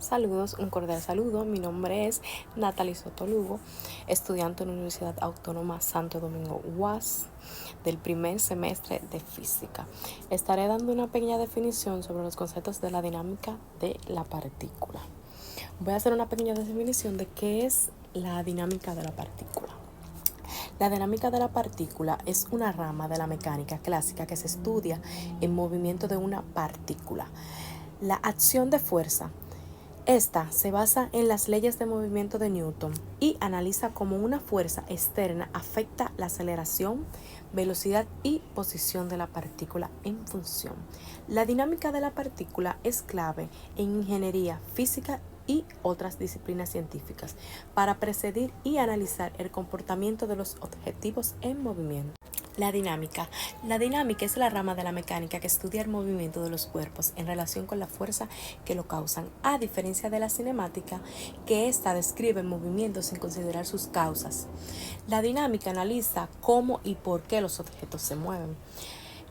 Saludos, un cordial saludo. Mi nombre es Natalie Soto Lugo, estudiante en la Universidad Autónoma Santo Domingo UAS del primer semestre de física. Estaré dando una pequeña definición sobre los conceptos de la dinámica de la partícula. Voy a hacer una pequeña definición de qué es la dinámica de la partícula. La dinámica de la partícula es una rama de la mecánica clásica que se estudia en movimiento de una partícula. La acción de fuerza. Esta se basa en las leyes de movimiento de Newton y analiza cómo una fuerza externa afecta la aceleración, velocidad y posición de la partícula en función. La dinámica de la partícula es clave en ingeniería, física y otras disciplinas científicas para predecir y analizar el comportamiento de los objetos en movimiento. La dinámica. La dinámica es la rama de la mecánica que estudia el movimiento de los cuerpos en relación con la fuerza que lo causan, a diferencia de la cinemática, que ésta describe el movimiento sin considerar sus causas. La dinámica analiza cómo y por qué los objetos se mueven.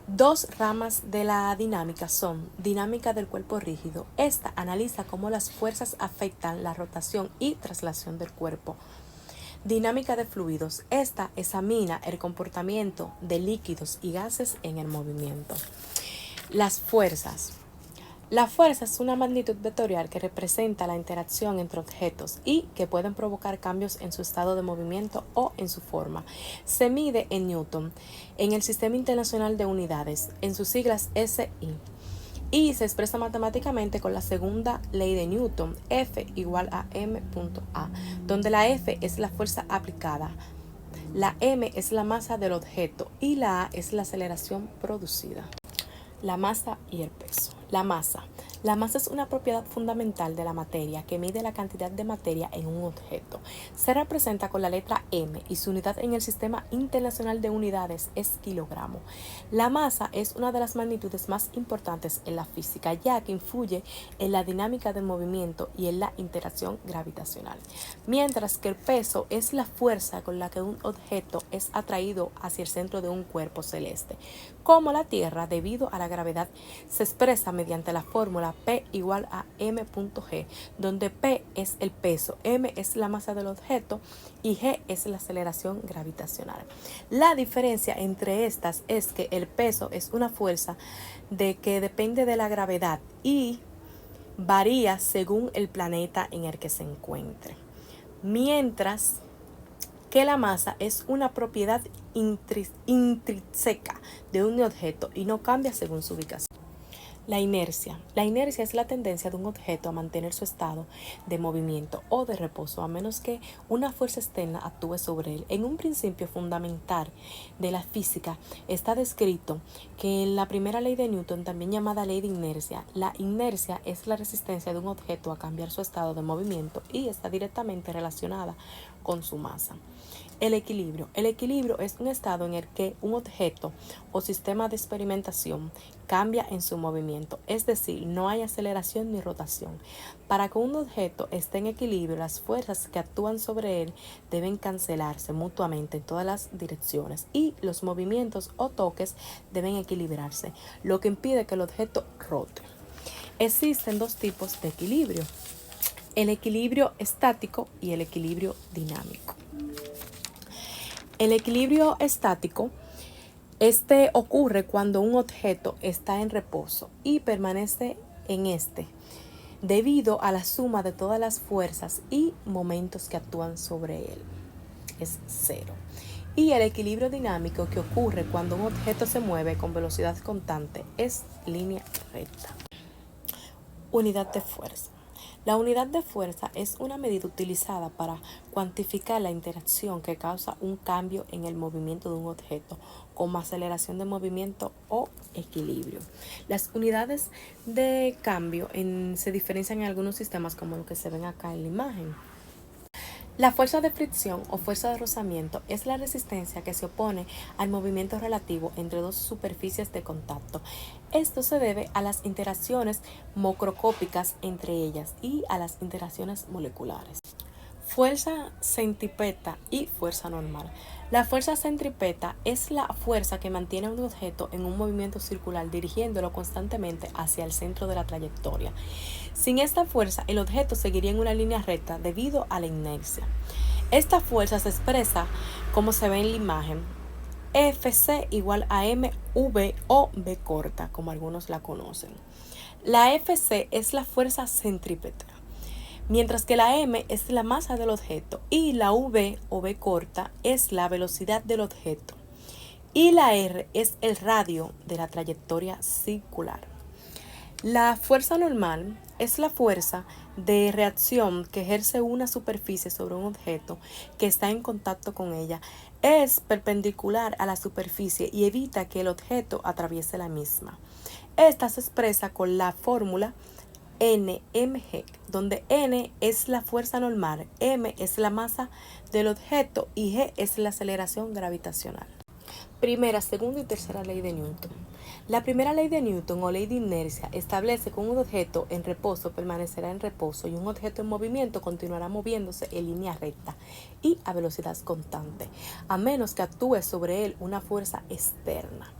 Dos ramas de la dinámica son dinámica del cuerpo rígido. Esta analiza cómo las fuerzas afectan la rotación y traslación del cuerpo. Dinámica de fluidos. Esta examina el comportamiento de líquidos y gases en el movimiento. Las fuerzas. La fuerza es una magnitud vectorial que representa la interacción entre objetos y que pueden provocar cambios en su estado de movimiento o en su forma. Se mide en Newton, en el Sistema Internacional de Unidades, en sus siglas SI. Y se expresa matemáticamente con la segunda ley de Newton, F igual a m.a, donde la F es la fuerza aplicada, la m es la masa del objeto y la a es la aceleración producida. La masa y el peso. La masa. La masa es una propiedad fundamental de la materia que mide la cantidad de materia en un objeto. Se representa con la letra m y su unidad en el Sistema Internacional de Unidades es kilogramo. La masa es una de las magnitudes más importantes en la física, ya que influye en la dinámica del movimiento y en la interacción gravitacional. Mientras que el peso es la fuerza con la que un objeto es atraído hacia el centro de un cuerpo celeste, como la Tierra, debido a la gravedad. Se expresa mediante la fórmula P igual a m.g, donde P es el peso, m es la masa del objeto y g es la aceleración gravitacional. La diferencia entre estas es que el peso es una fuerza que depende de la gravedad y varía según el planeta en el que se encuentre, mientras que la masa es una propiedad intrínseca de un objeto y no cambia según su ubicación. La inercia. La inercia es la tendencia de un objeto a mantener su estado de movimiento o de reposo a menos que una fuerza externa actúe sobre él. En un principio fundamental de la física está descrito que en la primera ley de Newton, también llamada ley de inercia, la inercia es la resistencia de un objeto a cambiar su estado de movimiento y está directamente relacionada con su masa. El equilibrio. El equilibrio es un estado en el que un objeto o sistema de experimentación cambia en su movimiento, es decir, no hay aceleración ni rotación. Para que un objeto esté en equilibrio, las fuerzas que actúan sobre él deben cancelarse mutuamente en todas las direcciones y los movimientos o toques deben equilibrarse, lo que impide que el objeto rote. Existen dos tipos de equilibrio: el equilibrio estático y el equilibrio dinámico. El equilibrio estático, ocurre cuando un objeto está en reposo y permanece en debido a la suma de todas las fuerzas y momentos que actúan sobre él. Es cero. Y el equilibrio dinámico, que ocurre cuando un objeto se mueve con velocidad constante, es línea recta. Unidad de fuerza. La unidad de fuerza es una medida utilizada para cuantificar la interacción que causa un cambio en el movimiento de un objeto, como aceleración de movimiento o equilibrio. Las unidades de cambio se diferencian en algunos sistemas, como lo que se ven acá en la imagen. La fuerza de fricción o fuerza de rozamiento es la resistencia que se opone al movimiento relativo entre dos superficies de contacto. Esto se debe a las interacciones macroscópicas entre ellas y a las interacciones moleculares. Fuerza centrípeta y fuerza normal. La fuerza centrípeta es la fuerza que mantiene a un objeto en un movimiento circular dirigiéndolo constantemente hacia el centro de la trayectoria. Sin esta fuerza, el objeto seguiría en una línea recta debido a la inercia. Esta fuerza se expresa como se ve en la imagen. Fc igual a mv o v corta, como algunos la conocen. La Fc es la fuerza centrípeta, mientras que la m es la masa del objeto y la v o v corta es la velocidad del objeto y la r es el radio de la trayectoria circular. La fuerza normal es la fuerza de reacción que ejerce una superficie sobre un objeto que está en contacto con ella. Es perpendicular a la superficie y evita que el objeto atraviese la misma. Esta se expresa con la fórmula Nmg, donde N es la fuerza normal, M es la masa del objeto y G es la aceleración gravitacional. Primera, segunda y tercera ley de Newton. La primera ley de Newton o ley de inercia establece que un objeto en reposo permanecerá en reposo y un objeto en movimiento continuará moviéndose en línea recta y a velocidad constante, a menos que actúe sobre él una fuerza externa.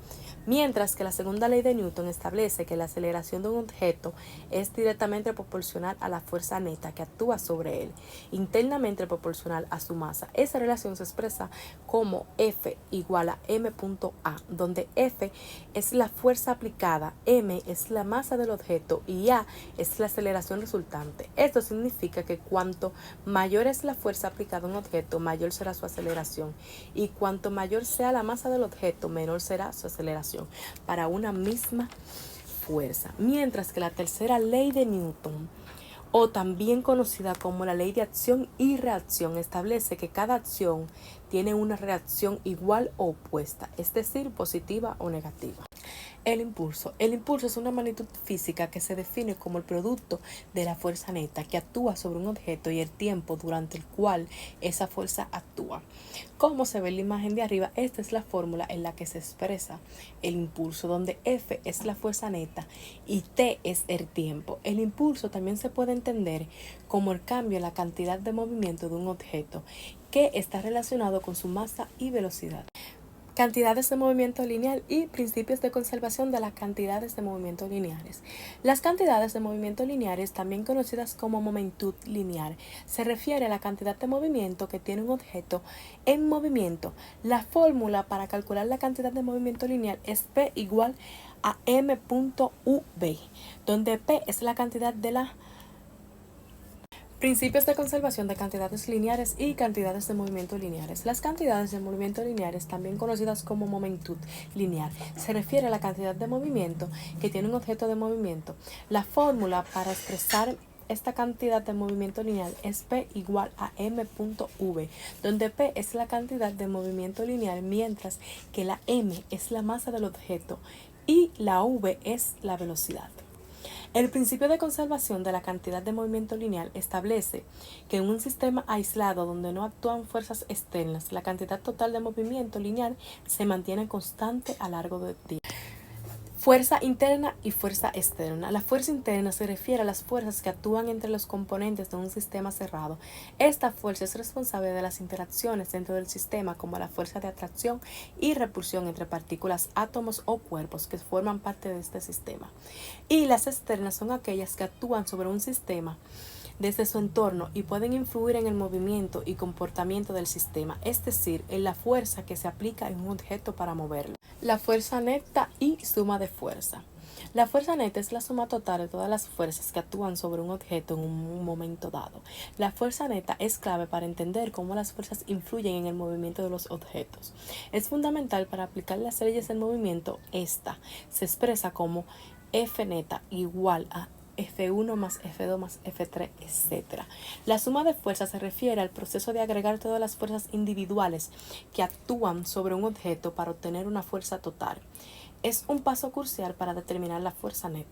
Mientras que la segunda ley de Newton establece que la aceleración de un objeto es directamente proporcional a la fuerza neta que actúa sobre él, internamente proporcional a su masa. Esa relación se expresa como F igual a m.a, donde F es la fuerza aplicada, m es la masa del objeto y a es la aceleración resultante. Esto significa que cuanto mayor es la fuerza aplicada a un objeto, mayor será su aceleración, y cuanto mayor sea la masa del objeto, menor será su aceleración para una misma fuerza. Mientras que la tercera ley de Newton, o también conocida como la ley de acción y reacción, establece que cada acción tiene una reacción igual o opuesta, es decir, positiva o negativa. El impulso. El impulso es una magnitud física que se define como el producto de la fuerza neta que actúa sobre un objeto y el tiempo durante el cual esa fuerza actúa. Como se ve en la imagen de arriba, esta es la fórmula en la que se expresa el impulso, donde F es la fuerza neta y T es el tiempo. El impulso también se puede entender como el cambio en la cantidad de movimiento de un objeto que está relacionado con su masa y velocidad. Cantidades de movimiento lineal y principios de conservación de las cantidades de movimiento lineales. Las cantidades de movimiento lineales, también conocidas como momentum lineal, se refiere a la cantidad de movimiento que tiene un objeto en movimiento. La fórmula para calcular la cantidad de movimiento lineal es P igual a m.uv, donde P es la cantidad de la principios de conservación de cantidades lineares y cantidades de movimiento lineares. Las cantidades de movimiento lineares, también conocidas como momentum lineal, se refiere a la cantidad de movimiento que tiene un objeto de movimiento. La fórmula para expresar esta cantidad de movimiento lineal es P igual a m.v, donde P es la cantidad de movimiento lineal, mientras que la m es la masa del objeto y la v es la velocidad. El principio de conservación de la cantidad de movimiento lineal establece que en un sistema aislado donde no actúan fuerzas externas, la cantidad total de movimiento lineal se mantiene constante a lo largo del tiempo. Fuerza interna y fuerza externa. La fuerza interna se refiere a las fuerzas que actúan entre los componentes de un sistema cerrado. Esta fuerza es responsable de las interacciones dentro del sistema, como la fuerza de atracción y repulsión entre partículas, átomos o cuerpos que forman parte de este sistema. Y las externas son aquellas que actúan sobre un sistema desde su entorno y pueden influir en el movimiento y comportamiento del sistema, es decir, en la fuerza que se aplica en un objeto para moverlo. La fuerza neta y suma de fuerza. La fuerza neta es la suma total de todas las fuerzas que actúan sobre un objeto en un momento dado. La fuerza neta es clave para entender cómo las fuerzas influyen en el movimiento de los objetos. Es fundamental para aplicar las leyes del movimiento. Esta se expresa como F neta igual a F1 más F2 más F3, etc. La suma de fuerzas se refiere al proceso de agregar todas las fuerzas individuales que actúan sobre un objeto para obtener una fuerza total. Es un paso crucial para determinar la fuerza neta.